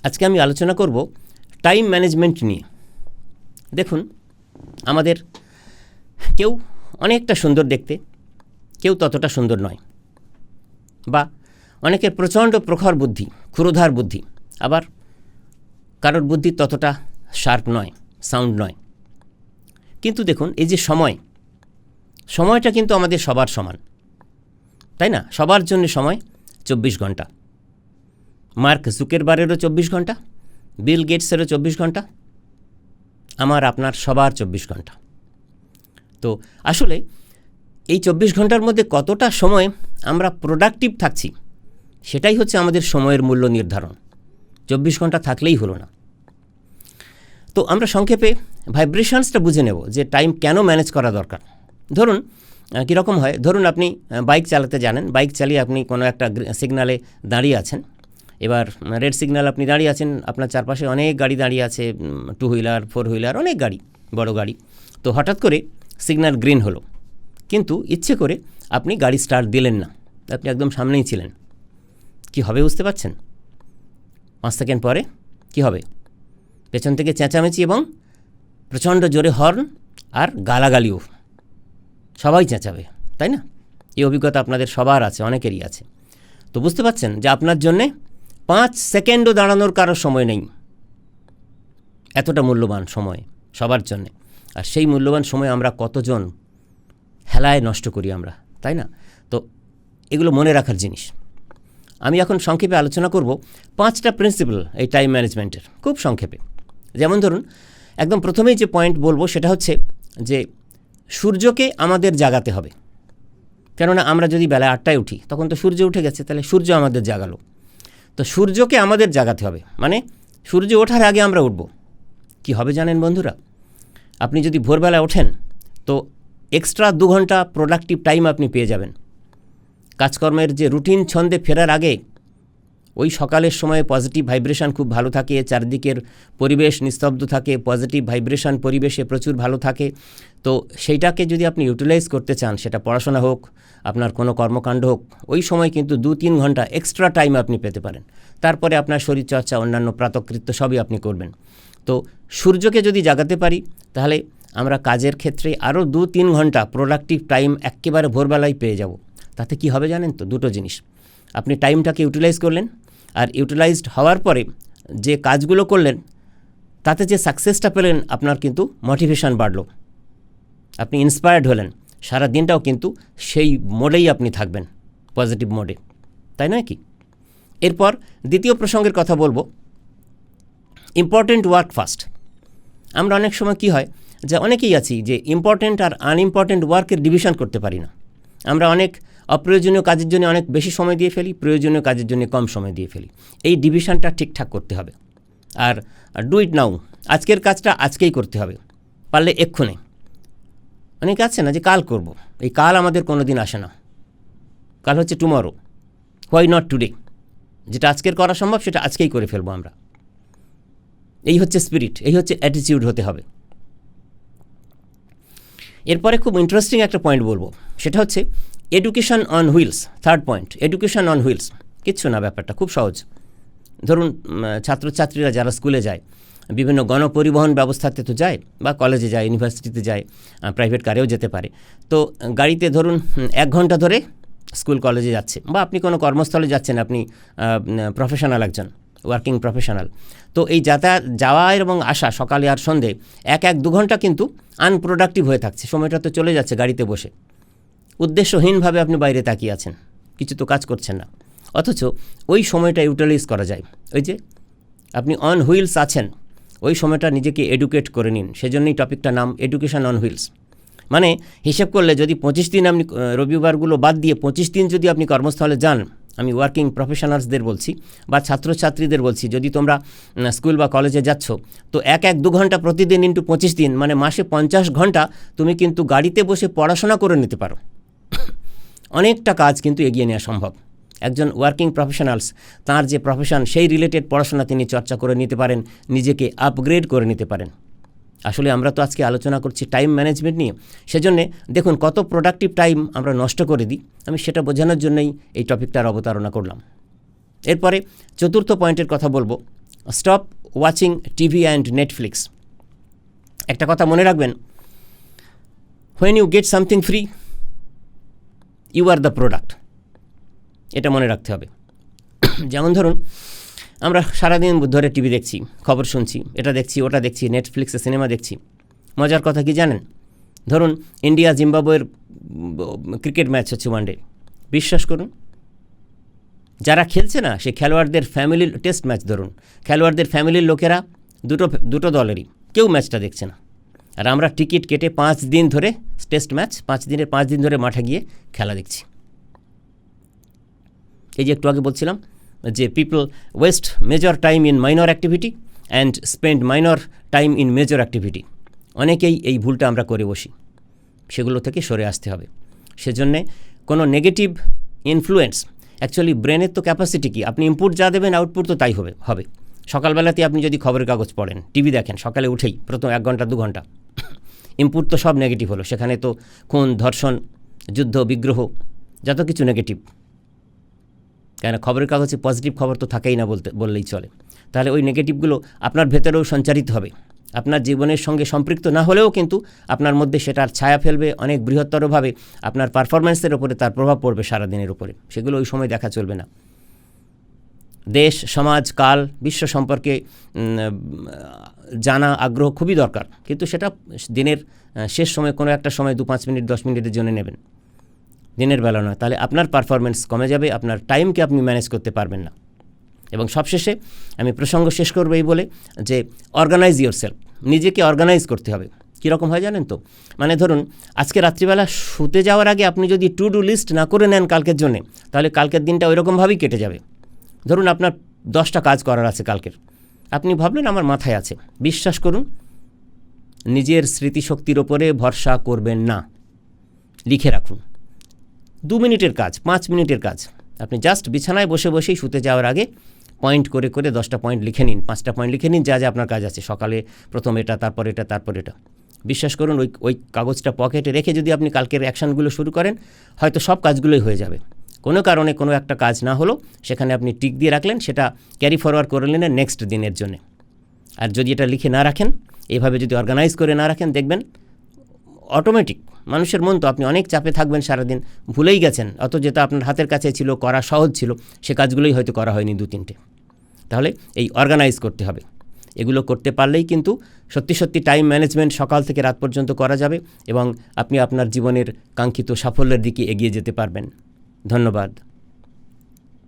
আজকে আমি আলোচনা করব টাইম ম্যানেজমেন্ট নিয়ে। দেখুন, আমাদের কেউ অনেকটা সুন্দর দেখতে, কেউ ততটা সুন্দর নয়, বা অনেকের প্রচণ্ড প্রখর বুদ্ধি, ক্ষুরোধার বুদ্ধি, আবার কারোর বুদ্ধি ততটা শার্প নয়, সাউন্ড নয়। কিন্তু দেখুন, এই যে সময়টা কিন্তু আমাদের সবার সমান, তাই না? সবার জন্য সময় 24 ঘন্টা। মার্ক জুকেরবার্গেরও 24 ঘন্টা, বিল গেটসেরও 24 ঘন্টা, আমার আপনার সবার 24 ঘন্টা। তো আসলে এই 24 ঘন্টার মধ্যে কতটা সময় আমরা প্রোডাক্টিভ থাকছি, সেটাই হচ্ছে আমাদের সময়ের মূল্য নির্ধারণ। 24 ঘন্টা থাকলেই হলো না। তো আমরা সংক্ষেপে ভাইব্রেশনসটা বুঝে নেব যে টাইম কেন ম্যানেজ করা দরকার। ধরুন কীরকম হয়, ধরুন আপনি বাইক চালাতে জানেন, বাইক চালিয়ে আপনি কোনো একটা সিগনালে দাঁড়িয়ে আছেন। এবার রেড সিগন্যাল আপনি দাঁড়িয়ে আছেন, আপনার চারপাশে অনেক গাড়ি দাঁড়িয়ে আছে, 2 হুইলার 4 হুইলার, অনেক গাড়ি, বড় গাড়ি। তো হঠাৎ করে সিগন্যাল গ্রিন হলো, কিন্তু ইচ্ছে করে আপনি গাড়ি স্টার্ট দিলেন না, আপনি একদম সামনেই ছিলেন। কি হবে বুঝতে পারছেন? 5 সেকেন্ড পরে কি হবে? পেছন থেকে চেঁচামেচি এবং প্রচণ্ড জোরে হর্ন আর গালাগালিও, সবাই চেঁচাবে, তাই না? এই অভিজ্ঞতা আপনাদের সবার আছে, অনেকেরই আছে। তো বুঝতে পারছেন যে আপনার জন্যে 5 সেকেন্ডও দাঁড়ানোর কারোর সময় নেই। এতটা মূল্যবান সময় সবার জন্যে। আর সেই মূল্যবান সময় আমরা কতজন হেলায় নষ্ট করি আমরা, তাই না? তো এগুলো মনে রাখার জিনিস। আমি এখন সংক্ষেপে আলোচনা করব 5টা প্রিন্সিপাল এই টাইম ম্যানেজমেন্টের, খুব সংক্ষেপে। যেমন ধরুন, একদম প্রথমেই যে পয়েন্ট বলবো সেটা হচ্ছে যে সূর্যকে আমাদের জাগাতে হবে। কেননা আমরা যদি বেলা 8টায় উঠি, তখন তো সূর্য উঠে গেছে, তাহলে সূর্য আমাদের জাগালো। তো সূর্যকে আমাদের জাগাতে হবে, মানে সূর্য ওঠার আগে আমরা উঠব। কি হবে জানেন বন্ধুরা? আপনি যদি ভোরবেলা ওঠেন তো এক্সট্রা 2 ঘন্টা প্রোডাক্টিভ টাইম আপনি পেয়ে যাবেন। কাজকর্মের যে রুটিন ছন্দে ফেরার আগে ওই সকালের সময় পজিটিভ ভাইব্রেশন খুব ভালো থাকে, চারদিকের পরিবেশ নিস্তব্ধ থাকে, পজিটিভ ভাইব্রেশন পরিবেশে প্রচুর ভালো থাকে। তো সেইটাকে যদি আপনি ইউটিলাইজ করতে চান, সেটা পড়াশোনা হোক, আপনার কোনো কর্মকাণ্ড হোক, ওই সময় কিন্তু 2-3 ঘন্টা এক্সট্রা টাইম আপনি পেতে পারেন। তারপরে আপনার শরীরচর্চা, অন্যান্য প্রাতকৃত্য সবই আপনি করবেন। তো সূর্যকে যদি জাগাতে পারি, তাহলে আমরা কাজের ক্ষেত্রে আরও 2-3 ঘন্টা প্রোডাক্টিভ টাইম একেবারে ভোরবেলায় পেয়ে যাব। তাতে কি হবে জানেন তো? দুটো জিনিস। আপনি টাইমটাকে ইউটিলাইজ করলেন, আর ইউটিলাইজড হওয়ার পরে যে কাজগুলো করলেন তাতে যে সাকসেসটা পেলেন, আপনার কিন্তু মোটিভেশন বাড়লো, আপনি ইন্সপায়ার্ড হলেন। সারা দিনটাও কিন্তু সেই মোডেই আপনি থাকবেন, পজিটিভ মোডে, তাই নয় কি? এরপর দ্বিতীয় প্রসঙ্গের কথা বলবো, ইম্পর্টেন্ট ওয়ার্ক ফার্স্ট। আমরা অনেক সময় কি হয় যে অনেকেই আছি যে ইম্পর্টেন্ট আর আনইম্পর্টেন্ট ওয়ার্কের ডিভিশন করতে পারি না। আমরা অনেক অপ্রয়োজনীয় কাজের জন্য অনেক বেশি সময় দিয়ে ফেলি, প্রয়োজনীয় কাজের জন্য কম সময় দিয়ে ফেলি। এই ডিভিশনটা ঠিকঠাক করতে হবে। আর ডু ইট নাও, আজকের কাজটা আজকেই করতে হবে, পারলে এক্ষুনি। অনেকে আছে না যে কাল করব, এই কাল আমাদের কোনো দিন আসে না। কাল হচ্ছে টুমরো, হোয়াই নট টুডে? যেটা আজকের করা সম্ভব সেটা আজকেই করে ফেলবো আমরা। এই হচ্ছে স্পিরিট, এই হচ্ছে অ্যাটিটিউড হতে হবে। এরপরে খুব ইন্টারেস্টিং একটা পয়েন্ট বলবো, সেটা হচ্ছে education on wheels. Third point, education on wheels. কিচ্ছু না, ব্যাপারটা খুব সহজ। ধরুন ছাত্রছাত্রীরা যারা স্কুলে যায়, বিভিন্ন গণপরিবহন ব্যবস্থাতে তো যায়, বা কলেজে যায়, ইউনিভার্সিটিতে যায়, প্রাইভেট কারেও যেতে পারে। তো গাড়িতে ধরুন 1 ঘন্টা ধরে স্কুল কলেজে যাচ্ছে, বা আপনি কোনো কর্মস্থলে যাচ্ছেন, আপনি প্রফেশনাল একজন ওয়ার্কিং প্রফেশনাল। তো এই যাতায়াত, যাওয়া এবং আসা সকালে আর সন্ধে 1-2 ঘন্টা কিন্তু আনপ্রোডাক্টিভ হয়ে থাকছে। সময়টা তো চলে যাচ্ছে গাড়িতে বসে, উদ্দেশ্যহীনভাবে আপনি বাইরে তাকিয়ে আছেন, কিছু তো কাজ করছেন না। অথচ ওই সময়টা ইউটিলাইজ করা যায়। ওই যে আপনি অন হুইলস আছেন, ওই সময়টা নিজেকে এডুকেট করে নিন। সেজন্যই টপিকটার নাম এডুকেশন অন হুইলস। মানে হিসেব করলে যদি 25 দিন আপনি, রবিবারগুলো বাদ দিয়ে 25 দিন যদি আপনি কর্মস্থলে যান, আমি ওয়ার্কিং প্রফেশনালসদের বলছি বা ছাত্রছাত্রীদের বলছি, যদি তোমরা স্কুল বা কলেজে যাচ্ছ, তো 1-2 ঘন্টা প্রতিদিন ইন্টু 25 দিন, মানে মাসে 50 ঘন্টা তুমি কিন্তু গাড়িতে বসে পড়াশোনা করে নিতে পারো। অনেকটা কাজ কিন্তু এগিয়ে নেওয়া সম্ভব। একজন ওয়ার্কিং প্রফেশনালস তার যে প্রফেশন, সেই রিলেটেড পড়াশোনা তিনি চর্চা করে নিতে পারেন, নিজেকে আপগ্রেড করে নিতে পারেন। আসলে আমরা তো আজকে আলোচনা করছি টাইম ম্যানেজমেন্ট নিয়ে। সেজন্যে দেখুন কত প্রোডাক্টিভ টাইম আমরা নষ্ট করে দিই। আমি সেটা বোঝানোর জন্যই এই টপিকটার অবতারণা করলাম। এরপরে চতুর্থ পয়েন্টের কথা বলবো, stop watching TV and Netflix. একটা কথা মনে রাখবেন, when you get something free, you are the product. এটা মনে রাখতে হবে। যেমন ধরুন, আমরা সারাদিন ধরে টিভি দেখছি, খবর শুনছি, এটা দেখছি, ওটা দেখছি, নেটফ্লিক্সে সিনেমা দেখছি। মজার কথা কি জানেন? ধরুন ইন্ডিয়া জিম্বাবুয়ের ক্রিকেট ম্যাচ হচ্ছে, ওয়ানডে। বিশ্বাস করুন, যারা খেলছে না সে খেলোয়াড়দের ফ্যামিলির, টেস্ট ম্যাচ ধরুন, খেলোয়াড়দের ফ্যামিলির লোকেরা দুটো দলেরই কেউ ম্যাচটা দেখছে না। আর আমরা টিকিট কেটে 5 দিন ধরে, টেস্ট ম্যাচ 5 দিন ধরে মাঠে গিয়ে খেলা দেখছি। এই যে একটু আগে বলছিলাম যে people West major time in minor activity and spend minor time in major activity. অনেকেই এই ভুলটা আমরা করে বসি, সেগুলো থেকে সরে আসতে হবে। সেজন্যে কোনো নেগেটিভ ইনফ্লুয়েন্স, অ্যাকচুয়ালি ব্রেনের তো ক্যাপাসিটি কি, আপনি ইনপুট যা দেবেন আউটপুট তো তাই হবে। সকালবেলাতে আপনি যদি খবরের কাগজ পড়েন, টিভি দেখেন, সকালে উঠেই প্রথম 1 ঘন্টা 2 ঘন্টা ইনপুট তো সব নেগেটিভ হলো। সেখানে তো খুন, ধর্ষণ, যুদ্ধ, বিগ্রহ, যত কিছু নেগেটিভ। কেন, খবরের কাগজে পজিটিভ খবর তো থাকেই না বললেই চলে। তাহলে ওই নেগেটিভগুলো আপনার ভেতরেও সঞ্চারিত হবে। আপনার জীবনের সঙ্গে সম্পৃক্ত না হলেও কিন্তু আপনার মধ্যে সেটার ছায়া ফেলবে অনেক বৃহত্তরভাবে, আপনার পারফরম্যান্সের ওপরে তার প্রভাব পড়বে সারাদিনের উপরে। সেগুলো ওই সময় দেখা চলবে না। দেশ, সমাজ, কাল, বিশ্ব সম্পর্কে জানা আগ্রহ খুবই দরকার, কিন্তু সেটা দিনের শেষ সময় কোনো একটা সময় 2-5 মিনিট 10 মিনিটের জন্য নেবেন, দিনের বেলা নয়। তাহলে আপনার পারফরমেন্স কমে যাবে, আপনার টাইমকে আপনি ম্যানেজ করতে পারবেন না। এবং সবশেষে আমি প্রসঙ্গ শেষ করবো এই বলে যে অর্গানাইজ ইয়োরসেলফ, নিজেকে অর্গানাইজ করতে হবে। কীরকম হয় জানেন তো? মানে ধরুন আজকে রাত্রিবেলা শুতে যাওয়ার আগে আপনি যদি টু ডু লিস্ট না করে নেন কালকের জন্যে, তাহলে কালকের দিনটা ওইরকমভাবেই কেটে যাবে। ধরুন আপনার 10টা কাজ করার আছে কালকের, আপনি ভাবলেন আমার মাথায় আছে। বিশ্বাস করুন, নিজের স্মৃতিশক্তির ওপরে ভরসা করবেন না। লিখে রাখুন। 2 মিনিটের কাজ, 5 মিনিটের কাজ, আপনি জাস্ট বিছানায় বসে বসেই শুতে যাওয়ার আগে পয়েন্ট করে 10টা পয়েন্ট লিখে নিন, 5টা পয়েন্ট লিখে নিন, যা আপনার কাজ আছে সকালে, প্রথম এটা, তারপর এটা, তারপর এটা। বিশ্বাস করুন, ওই কাগজটা পকেটে রেখে যদি আপনি কালকের অ্যাকশানগুলো শুরু করেন, হয়তো সব কাজগুলোই হয়ে যাবে। কোনো কারণে কোনো একটা কাজ না হলো, সেখানে আপনি টিক দিয়ে রাখলেন, সেটা ক্যারি ফরওয়ার্ড করে নিলেন নেক্সট দিনের জন্য। আর যদি এটা লিখে না রাখেন, এভাবে যদি অর্গানাইজ করে না রাখেন, দেখবেন অটোমেটিক, মানুষের মন তো, আপনি অনেক চাপে থাকবেন সারাদিন, ভুলেই গেছেন অত যেটা আপনার হাতের কাছে ছিল, করা সহজ ছিল, সে কাজগুলোই হয়তো করা হয়নি 2-3টে। তাহলে এই অর্গানাইজ করতে হবে। এগুলো করতে পারলেই কিন্তু সত্যি টাইম ম্যানেজমেন্ট সকাল থেকে রাত পর্যন্ত করা যাবে এবং আপনি আপনার জীবনের কাঙ্ক্ষিত সাফল্যের দিকে এগিয়ে যেতে পারবেন। ধন্যবাদ।